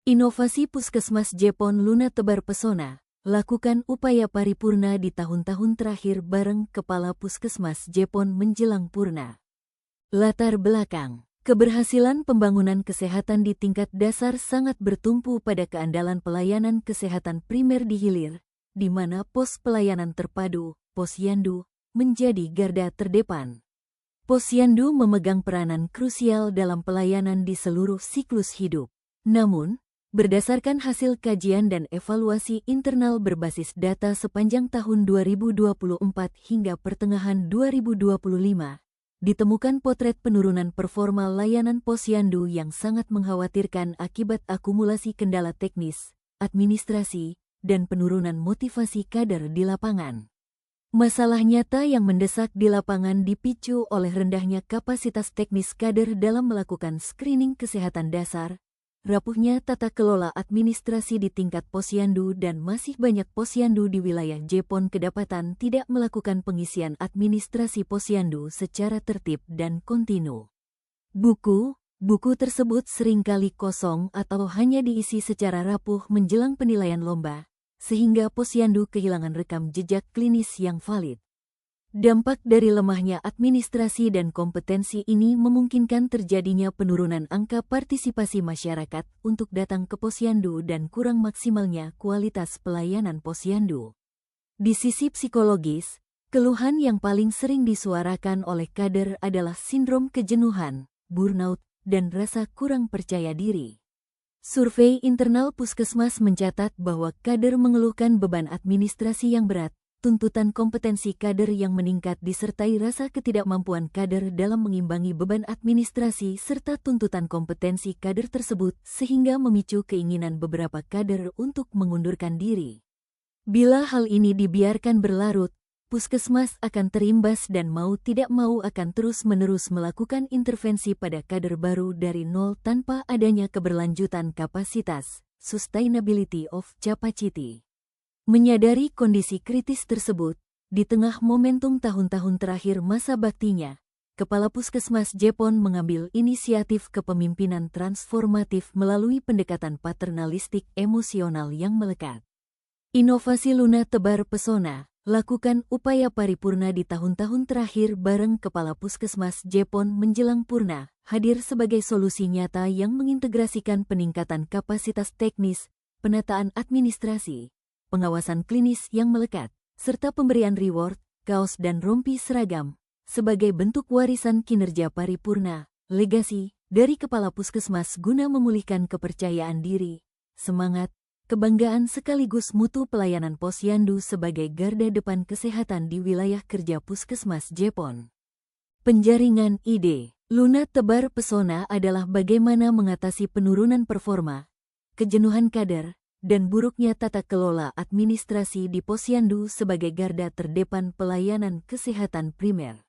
Inovasi Puskesmas Jepon Luna tebar pesona, lakukan upaya paripurna di tahun-tahun terakhir bareng Kepala Puskesmas Jepon menjelang purna. Latar belakang, keberhasilan pembangunan kesehatan di tingkat dasar sangat bertumpu pada keandalan pelayanan kesehatan primer di hilir, di mana pos pelayanan terpadu, Posyandu, menjadi garda terdepan. Posyandu memegang peranan krusial dalam pelayanan di seluruh siklus hidup. Namun, berdasarkan hasil kajian dan evaluasi internal berbasis data sepanjang tahun 2024 hingga pertengahan 2025, ditemukan potret penurunan performa layanan Posyandu yang sangat mengkhawatirkan akibat akumulasi kendala teknis, administrasi, dan penurunan motivasi kader di lapangan. Masalah nyata yang mendesak di lapangan dipicu oleh rendahnya kapasitas teknis kader dalam melakukan screening kesehatan dasar, rapuhnya tata kelola administrasi di tingkat Posyandu dan masih banyak Posyandu di wilayah Jepon kedapatan tidak melakukan pengisian administrasi Posyandu secara tertib dan kontinu. Buku tersebut seringkali kosong atau hanya diisi secara rapuh menjelang penilaian lomba, sehingga Posyandu kehilangan rekam jejak klinis yang valid. Dampak dari lemahnya administrasi dan kompetensi ini memungkinkan terjadinya penurunan angka partisipasi masyarakat untuk datang ke Posyandu dan kurang maksimalnya kualitas pelayanan Posyandu. Di sisi psikologis, keluhan yang paling sering disuarakan oleh kader adalah sindrom kejenuhan, burnout, dan rasa kurang percaya diri. Survei internal Puskesmas mencatat bahwa kader mengeluhkan beban administrasi yang berat, tuntutan kompetensi kader yang meningkat disertai rasa ketidakmampuan kader dalam mengimbangi beban administrasi serta tuntutan kompetensi kader tersebut sehingga memicu keinginan beberapa kader untuk mengundurkan diri. Bila hal ini dibiarkan berlarut, Puskesmas akan terimbas dan mau tidak mau akan terus-menerus melakukan intervensi pada kader baru dari nol tanpa adanya keberlanjutan kapasitas, sustainability of capacity. Menyadari kondisi kritis tersebut, di tengah momentum tahun-tahun terakhir masa baktinya, Kepala Puskesmas Jepon mengambil inisiatif kepemimpinan transformatif melalui pendekatan paternalistik emosional yang melekat. Inovasi Luna tebar pesona, lakukan upaya paripurna di tahun-tahun terakhir bareng Kepala Puskesmas Jepon menjelang purna, hadir sebagai solusi nyata yang mengintegrasikan peningkatan kapasitas teknis, penataan administrasi, pengawasan klinis yang melekat, serta pemberian reward, kaos dan rompi seragam, sebagai bentuk warisan kinerja paripurna, legasi, dari Kepala Puskesmas guna memulihkan kepercayaan diri, semangat, kebanggaan sekaligus mutu pelayanan Posyandu sebagai garda depan kesehatan di wilayah kerja Puskesmas Jepon. Penjaringan ide, Luna tebar pesona adalah bagaimana mengatasi penurunan performa, kejenuhan kader, dan buruknya tata kelola administrasi di Posyandu sebagai garda terdepan pelayanan kesehatan primer.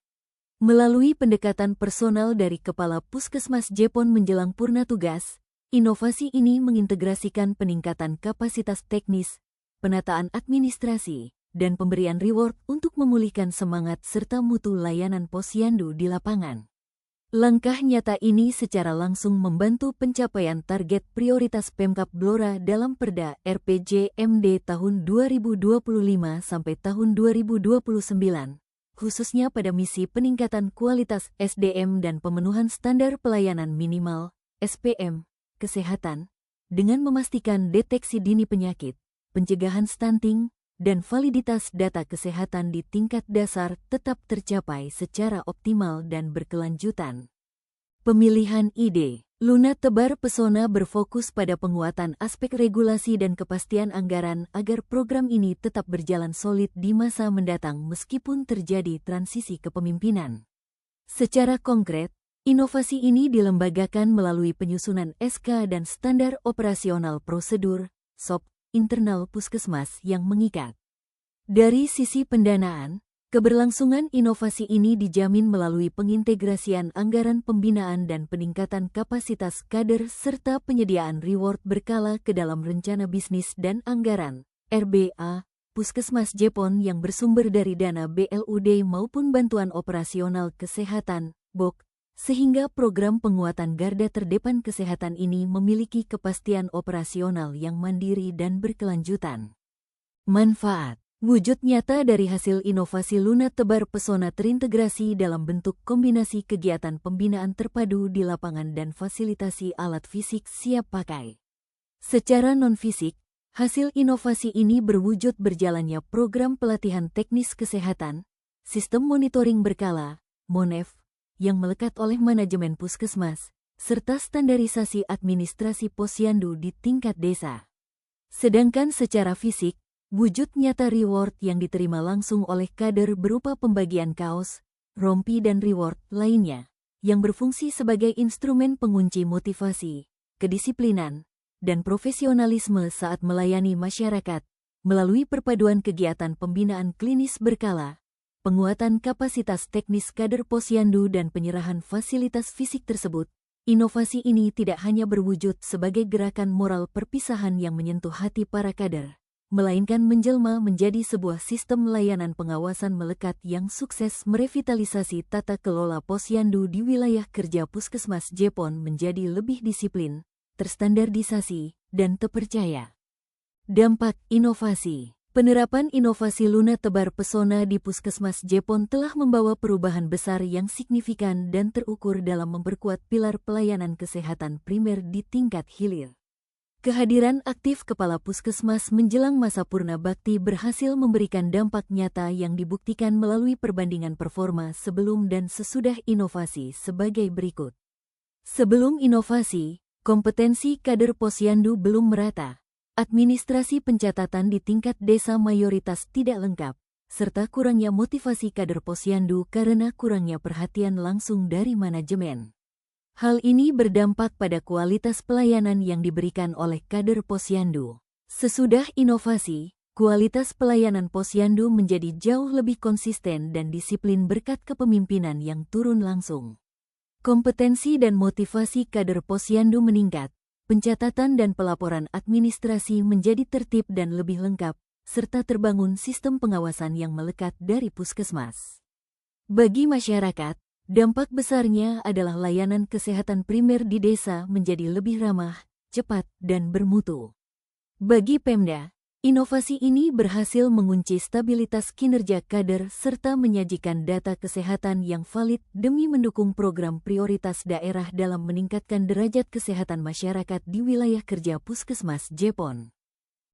Melalui pendekatan personal dari Kepala Puskesmas Jepon menjelang purna tugas, inovasi ini mengintegrasikan peningkatan kapasitas teknis, penataan administrasi, dan pemberian reward untuk memulihkan semangat serta mutu layanan Posyandu di lapangan. Langkah nyata ini secara langsung membantu pencapaian target prioritas Pemkab Blora dalam Perda RPJMD tahun 2025 sampai tahun 2029, khususnya pada misi peningkatan kualitas SDM dan pemenuhan standar pelayanan minimal (SPM) kesehatan, dengan memastikan deteksi dini penyakit, pencegahan stunting, dan validitas data kesehatan di tingkat dasar tetap tercapai secara optimal dan berkelanjutan. Pemilihan ide, Luna tebar pesona berfokus pada penguatan aspek regulasi dan kepastian anggaran agar program ini tetap berjalan solid di masa mendatang meskipun terjadi transisi kepemimpinan. Secara konkret, inovasi ini dilembagakan melalui penyusunan SK dan Standar Operasional Prosedur, SOP, internal Puskesmas yang mengikat. Dari sisi pendanaan, keberlangsungan inovasi ini dijamin melalui pengintegrasian anggaran pembinaan dan peningkatan kapasitas kader serta penyediaan reward berkala ke dalam rencana bisnis dan anggaran, RBA, Puskesmas Jepon yang bersumber dari dana BLUD maupun bantuan operasional kesehatan, BOK, sehingga program penguatan garda terdepan kesehatan ini memiliki kepastian operasional yang mandiri dan berkelanjutan. Manfaat. Wujud nyata dari hasil inovasi Luna Tebar Pesona terintegrasi dalam bentuk kombinasi kegiatan pembinaan terpadu di lapangan dan fasilitasi alat fisik siap pakai. Secara non-fisik, hasil inovasi ini berwujud berjalannya program pelatihan teknis kesehatan, sistem monitoring berkala, MONEF, yang melekat oleh manajemen puskesmas, serta standarisasi administrasi posyandu di tingkat desa. Sedangkan secara fisik, wujud nyata reward yang diterima langsung oleh kader berupa pembagian kaos, rompi dan reward lainnya, yang berfungsi sebagai instrumen pengunci motivasi, kedisiplinan, dan profesionalisme saat melayani masyarakat, melalui perpaduan kegiatan pembinaan klinis berkala, penguatan kapasitas teknis kader posyandu dan penyerahan fasilitas fisik tersebut. Inovasi ini tidak hanya berwujud sebagai gerakan moral perpisahan yang menyentuh hati para kader, melainkan menjelma menjadi sebuah sistem layanan pengawasan melekat yang sukses merevitalisasi tata kelola posyandu di wilayah kerja Puskesmas Jepon menjadi lebih disiplin, terstandardisasi, dan terpercaya. Dampak inovasi. Penerapan inovasi Luna Tebar Pesona di Puskesmas Jepon telah membawa perubahan besar yang signifikan dan terukur dalam memperkuat pilar pelayanan kesehatan primer di tingkat hilir. Kehadiran aktif Kepala Puskesmas menjelang masa purna bakti berhasil memberikan dampak nyata yang dibuktikan melalui perbandingan performa sebelum dan sesudah inovasi sebagai berikut. Sebelum inovasi, kompetensi kader posyandu belum merata, administrasi pencatatan di tingkat desa mayoritas tidak lengkap, serta kurangnya motivasi kader posyandu karena kurangnya perhatian langsung dari manajemen. Hal ini berdampak pada kualitas pelayanan yang diberikan oleh kader posyandu. Sesudah inovasi, kualitas pelayanan posyandu menjadi jauh lebih konsisten dan disiplin berkat kepemimpinan yang turun langsung. Kompetensi dan motivasi kader posyandu meningkat, pencatatan dan pelaporan administrasi menjadi tertib dan lebih lengkap, serta terbangun sistem pengawasan yang melekat dari puskesmas. Bagi masyarakat, dampak besarnya adalah layanan kesehatan primer di desa menjadi lebih ramah, cepat, dan bermutu. Bagi Pemda, inovasi ini berhasil mengunci stabilitas kinerja kader serta menyajikan data kesehatan yang valid demi mendukung program prioritas daerah dalam meningkatkan derajat kesehatan masyarakat di wilayah kerja Puskesmas Jepon.